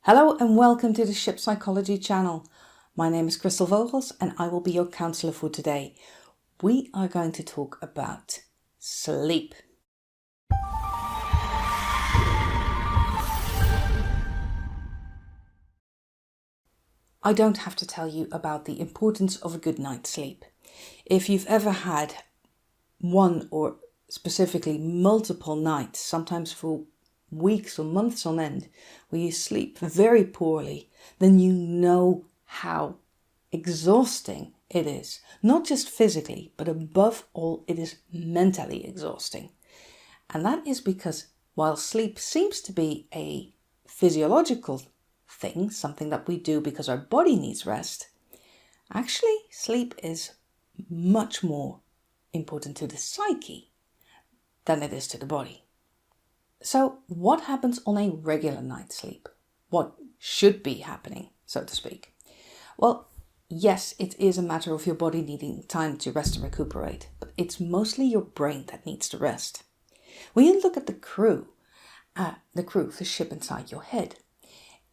Hello and welcome to the Ship Psychology channel. My name is Crystal Vogels and I will be your counselor for today. We are going to talk about sleep. I don't have to tell you about the importance of a good night's sleep. If you've ever had one or specifically multiple nights, sometimes for weeks or months on end, where you sleep very poorly, then you know how exhausting it is. Not just physically, but above all, it is mentally exhausting. And that is because while sleep seems to be a physiological thing, something that we do because our body needs rest, actually sleep is much more important to the psyche than it is to the body. So what happens on a regular night's sleep? What should be happening, so to speak? Well, yes, it is a matter of your body needing time to rest and recuperate, but it's mostly your brain that needs to rest. When you look at the crew of the ship inside your head,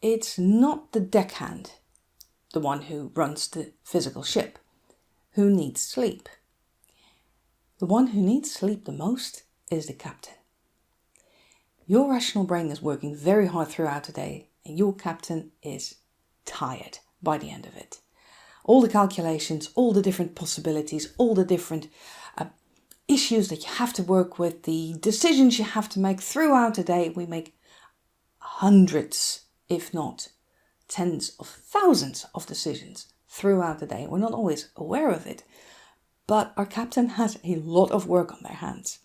it's not the deckhand, the one who runs the physical ship, who needs sleep. The one who needs sleep the most is the captain. Your rational brain is working very hard throughout the day and your captain is tired by the end of it. All the calculations, all the different possibilities, all the different issues that you have to work with, the decisions you have to make throughout the day. We make hundreds, if not tens of thousands of decisions throughout the day. We're not always aware of it, but our captain has a lot of work on their hands.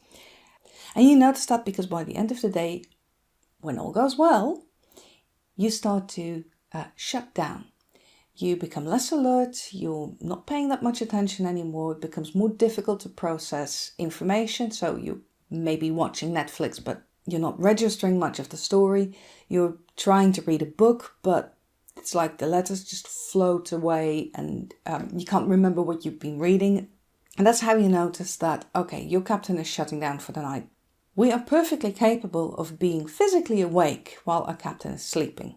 And you notice that because by the end of the day, when all goes well, you start to shut down. You become less alert, you're not paying that much attention anymore, it becomes more difficult to process information. So you may be watching Netflix, but you're not registering much of the story. You're trying to read a book, but it's like the letters just float away and you can't remember what you've been reading. And that's how you notice that, okay, your captain is shutting down for the night. We are perfectly capable of being physically awake while our captain is sleeping.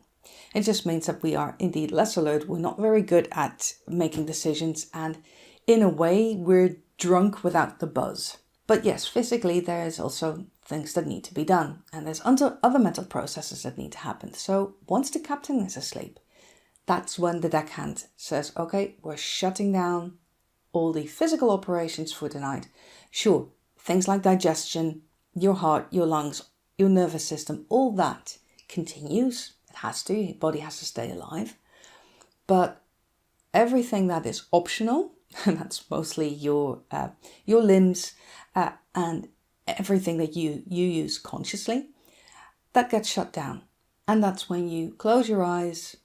It just means that we are indeed less alert. We're not very good at making decisions. And in a way, we're drunk without the buzz. But yes, physically, there's also things that need to be done. And there's other mental processes that need to happen. So once the captain is asleep, that's when the deckhand says, okay, we're shutting down all the physical operations for the night. Sure, things like digestion, your heart, your lungs, your nervous system, all that continues. It has to, your body has to stay alive. But everything that is optional, and that's mostly your limbs and everything that you use consciously, that gets shut down. And that's when you close your eyes,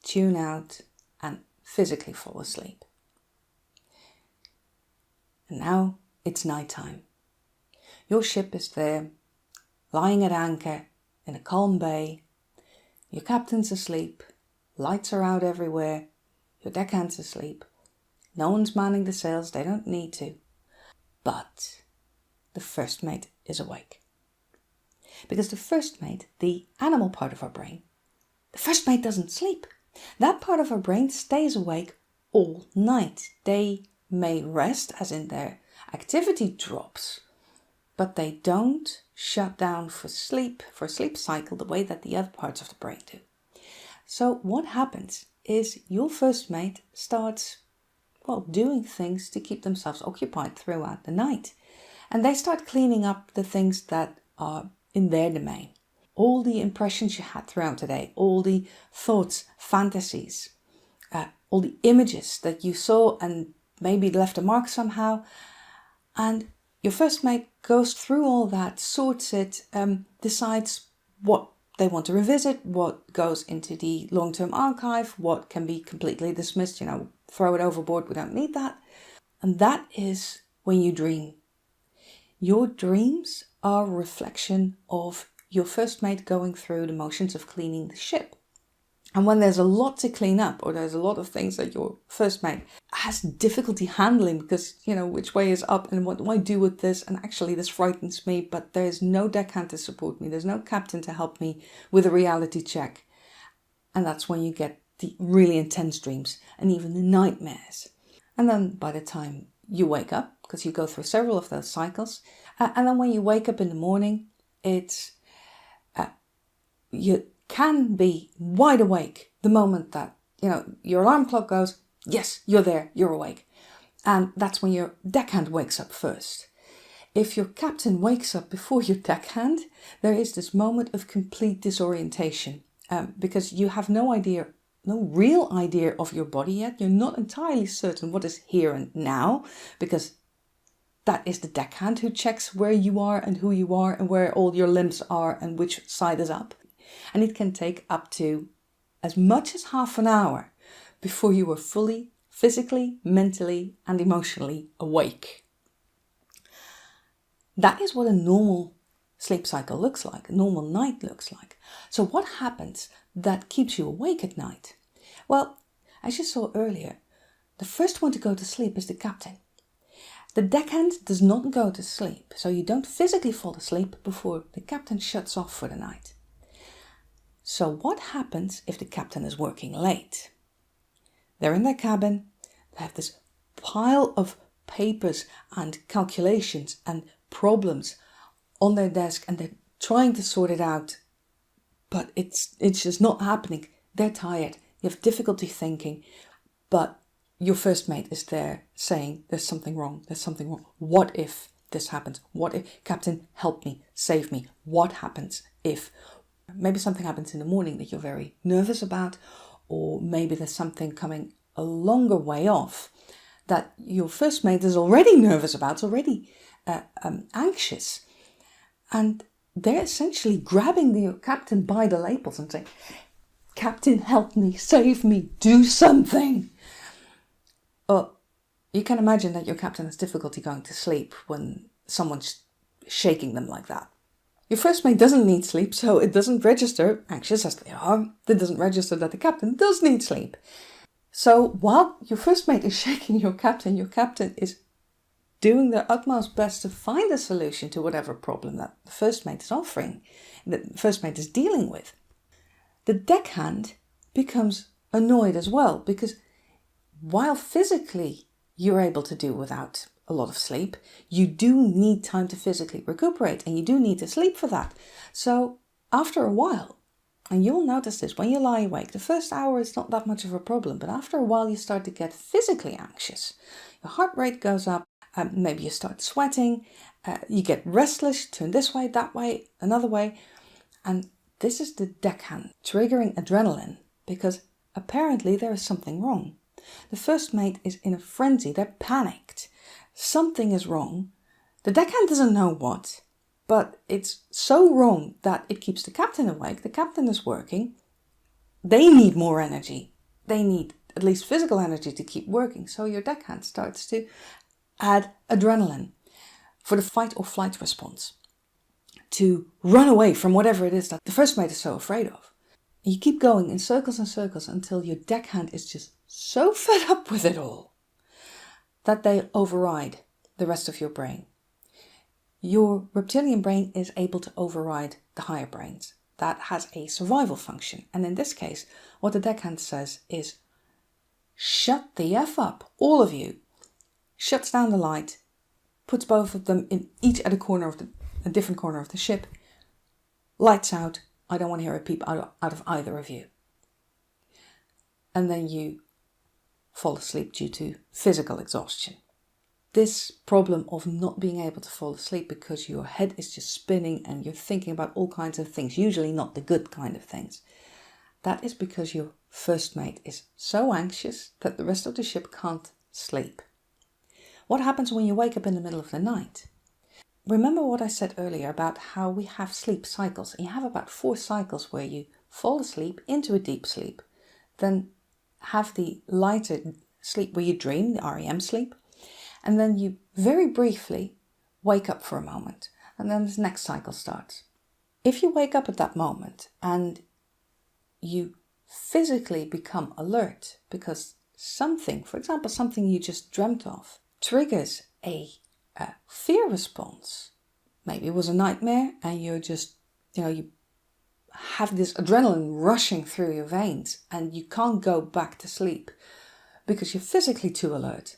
tune out, and physically fall asleep. And now it's nighttime. Your ship is there, lying at anchor in a calm bay. Your captain's asleep, lights are out everywhere, your deckhand's asleep. No one's manning the sails, they don't need to. But the first mate is awake. Because the first mate, the animal part of our brain, the first mate doesn't sleep. That part of our brain stays awake all night. They may rest, as in their activity drops, but they don't shut down for a sleep cycle the way that the other parts of the brain do. So what happens is your first mate starts, doing things to keep themselves occupied throughout the night. And they start cleaning up the things that are in their domain. All the impressions you had throughout the day, all the thoughts, fantasies, all the images that you saw and maybe left a mark somehow. And your first mate goes through all that, sorts it, decides what they want to revisit, what goes into the long-term archive, what can be completely dismissed, throw it overboard, we don't need that. And that is when you dream. Your dreams are a reflection of your first mate going through the motions of cleaning the ship. And when there's a lot to clean up, or there's a lot of things that your first mate has difficulty handling because, which way is up and what do I do with this? And actually this frightens me, but there's no deckhand to support me. There's no captain to help me with a reality check. And that's when you get the really intense dreams and even the nightmares. And then by the time you wake up, because you go through several of those cycles, and then when you wake up in the morning, you can be wide awake the moment that, your alarm clock goes, yes, you're there, you're awake. And that's when your deckhand wakes up first. If your captain wakes up before your deckhand, there is this moment of complete disorientation, because you have no real idea of your body yet. You're not entirely certain what is here and now, because that is the deckhand who checks where you are and who you are and where all your limbs are and which side is up. And it can take up to as much as half an hour before you are fully physically, mentally, and emotionally awake. That is what a normal sleep cycle looks like, a normal night looks like. So what happens that keeps you awake at night? Well, as you saw earlier, the first one to go to sleep is the captain. The deckhand does not go to sleep, so you don't physically fall asleep before the captain shuts off for the night. So what happens if the captain is working late? They're in their cabin, they have this pile of papers and calculations and problems on their desk, and they're trying to sort it out, but it's just not happening. They're tired, you have difficulty thinking, but your first mate is there saying, there's something wrong. What if this happens? What if, Captain, help me, save me? What happens if? Maybe something happens in the morning that you're very nervous about, or maybe there's something coming a longer way off that your first mate is already nervous about, already anxious. And they're essentially grabbing the captain by the lapels and saying, Captain, help me, save me, do something. You can imagine that your captain has difficulty going to sleep when someone's shaking them like that. Your first mate doesn't need sleep, so it doesn't register, anxious as they are, it doesn't register that the captain does need sleep. So while your first mate is shaking your captain is doing their utmost best to find a solution to whatever problem that the first mate is offering, that the first mate is dealing with. The deckhand becomes annoyed as well, because while physically you're able to do without a lot of sleep, you do need time to physically recuperate, and you do need to sleep for that. So after a while, and you'll notice this when you lie awake, the first hour is not that much of a problem, but after a while you start to get physically anxious. Your heart rate goes up, maybe you start sweating, you get restless, turn this way, that way, another way, and this is the deckhand triggering adrenaline, because apparently there is something wrong. The first mate is in a frenzy, they're panicked. Something is wrong. The deckhand doesn't know what, but it's so wrong that it keeps the captain awake. The captain is working. They need more energy. They need at least physical energy to keep working. So your deckhand starts to add adrenaline for the fight or flight response, to run away from whatever it is that the first mate is so afraid of. You keep going in circles and circles until your deckhand is just so fed up with it all that they override the rest of your brain. Your reptilian brain is able to override the higher brains. That has a survival function. And in this case, what the deckhand says is, shut the F up, all of you. Shuts down the light, puts both of them in each at a different corner of the ship. Lights out, I don't want to hear a peep out of either of you. And then you fall asleep due to physical exhaustion. This problem of not being able to fall asleep because your head is just spinning and you're thinking about all kinds of things, usually not the good kind of things, that is because your first mate is so anxious that the rest of the ship can't sleep. What happens when you wake up in the middle of the night? Remember what I said earlier about how we have sleep cycles. And you have about 4 cycles where you fall asleep into a deep sleep, then have the lighter sleep where you dream, the REM sleep, and then you very briefly wake up for a moment, and then this next cycle starts. If you wake up at that moment and you physically become alert because something, for example, something you just dreamt of, triggers a fear response. Maybe it was a nightmare and you're just, you have this adrenaline rushing through your veins and you can't go back to sleep because you're physically too alert.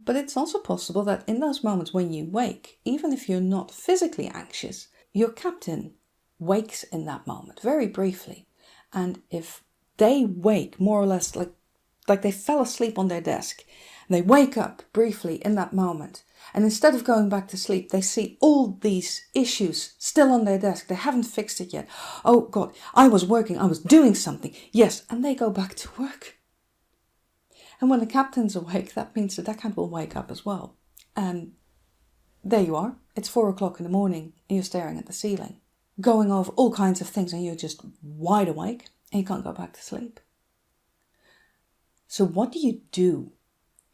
But it's also possible that in those moments when you wake, even if you're not physically anxious, your captain wakes in that moment very briefly. And if they wake more or less like they fell asleep on their desk, and they wake up briefly in that moment, and instead of going back to sleep, they see all these issues still on their desk. They haven't fixed it yet. Oh God, I was working, I was doing something. Yes, and they go back to work. And when the captain's awake, that means the deckhand will wake up as well. And there you are. It's 4 o'clock in the morning and you're staring at the ceiling, going over all kinds of things, and you're just wide awake and you can't go back to sleep. So what do you do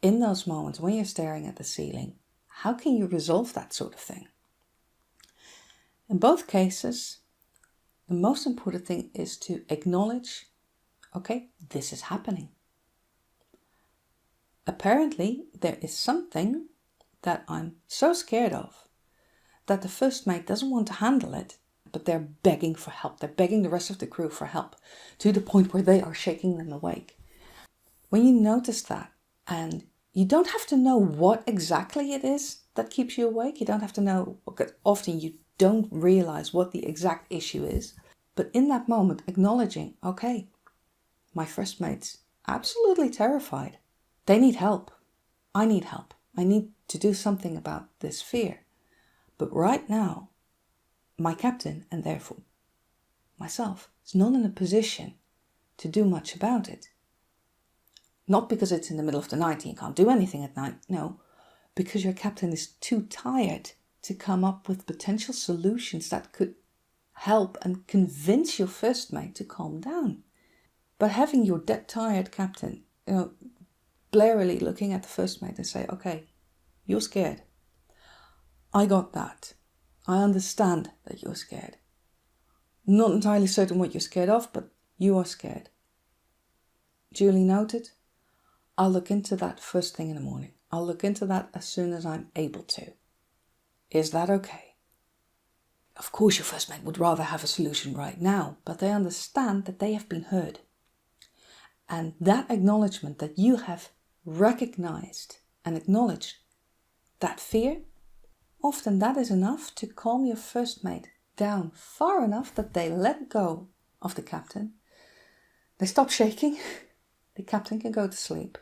in those moments when you're staring at the ceiling? How can you resolve that sort of thing? In both cases, the most important thing is to acknowledge, okay, this is happening. Apparently, there is something that I'm so scared of that the first mate doesn't want to handle it, but they're begging for help. They're begging the rest of the crew for help to the point where they are shaking them awake. When you notice that, and you don't have to know what exactly it is that keeps you awake. You don't have to know, because often you don't realize what the exact issue is. But in that moment, acknowledging, okay, my first mate's absolutely terrified. They need help. I need help. I need to do something about this fear. But right now, my captain, and therefore myself, is not in a position to do much about it. Not because it's in the middle of the night and you can't do anything at night. No, because your captain is too tired to come up with potential solutions that could help and convince your first mate to calm down. But having your dead tired captain, blarily looking at the first mate and say, okay, you're scared. I got that. I understand that you're scared. Not entirely certain what you're scared of, but you are scared. Duly noted. I'll look into that first thing in the morning. I'll look into that as soon as I'm able to. Is that okay? Of course, your first mate would rather have a solution right now, but they understand that they have been heard. And that acknowledgement that you have recognized and acknowledged that fear, often that is enough to calm your first mate down far enough that they let go of the captain. They stop shaking. The captain can go to sleep.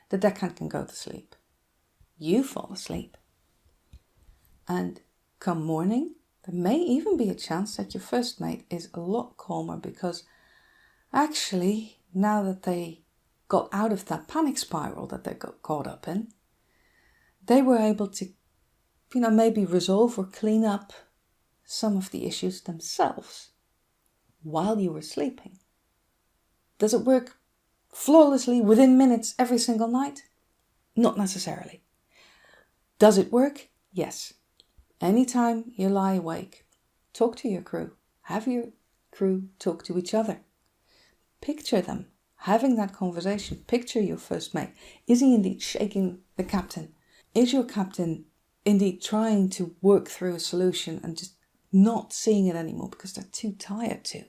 The deckhand can go to sleep. You fall asleep. And come morning, there may even be a chance that your first mate is a lot calmer because actually, now that they got out of that panic spiral that they got caught up in, they were able to, maybe resolve or clean up some of the issues themselves while you were sleeping. Does it work flawlessly within minutes every single night? Not necessarily. Does it work? Yes. Anytime you lie awake, talk to your crew. Have your crew talk to each other. Picture them having that conversation. Picture your first mate. Is he indeed shaking the captain? Is your captain indeed trying to work through a solution and just not seeing it anymore because they're too tired to?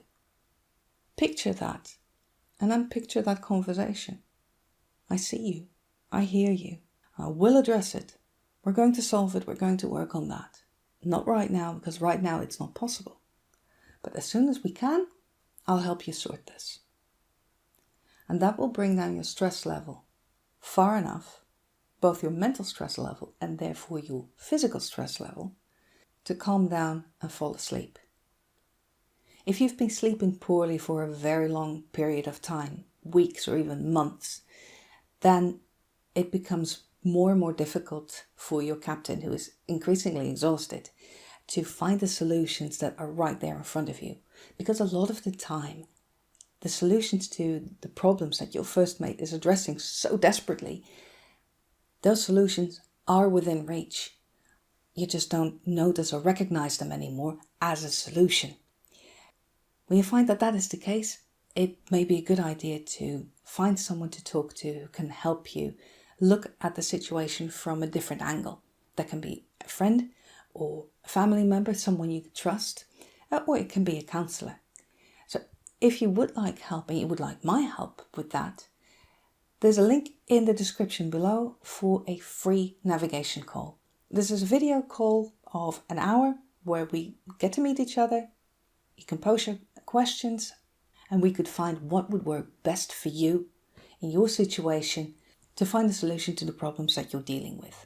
Picture that. And then picture that conversation. I see you. I hear you. I will address it. We're going to solve it. We're going to work on that. Not right now, because right now it's not possible. But as soon as we can, I'll help you sort this. And that will bring down your stress level far enough, both your mental stress level and therefore your physical stress level, to calm down and fall asleep. If you've been sleeping poorly for a very long period of time, weeks or even months, then it becomes more and more difficult for your captain, who is increasingly exhausted, to find the solutions that are right there in front of you. Because a lot of the time, the solutions to the problems that your first mate is addressing so desperately, those solutions are within reach. You just don't notice or recognize them anymore as a solution. When you find that that is the case, it may be a good idea to find someone to talk to who can help you look at the situation from a different angle. That can be a friend or a family member, someone you trust, or it can be a counselor. if you would like help and you would like my help with that, there's a link in the description below for a free navigation call. This is a video call of an hour where we get to meet each other. You can post your questions and we could find what would work best for you in your situation to find a solution to the problems that you're dealing with.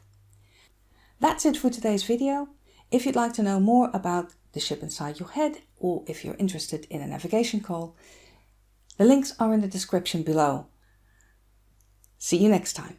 That's it for today's video. If you'd like to know more about the ship inside your head, or if you're interested in a navigation call, the links are in the description below. See you next time.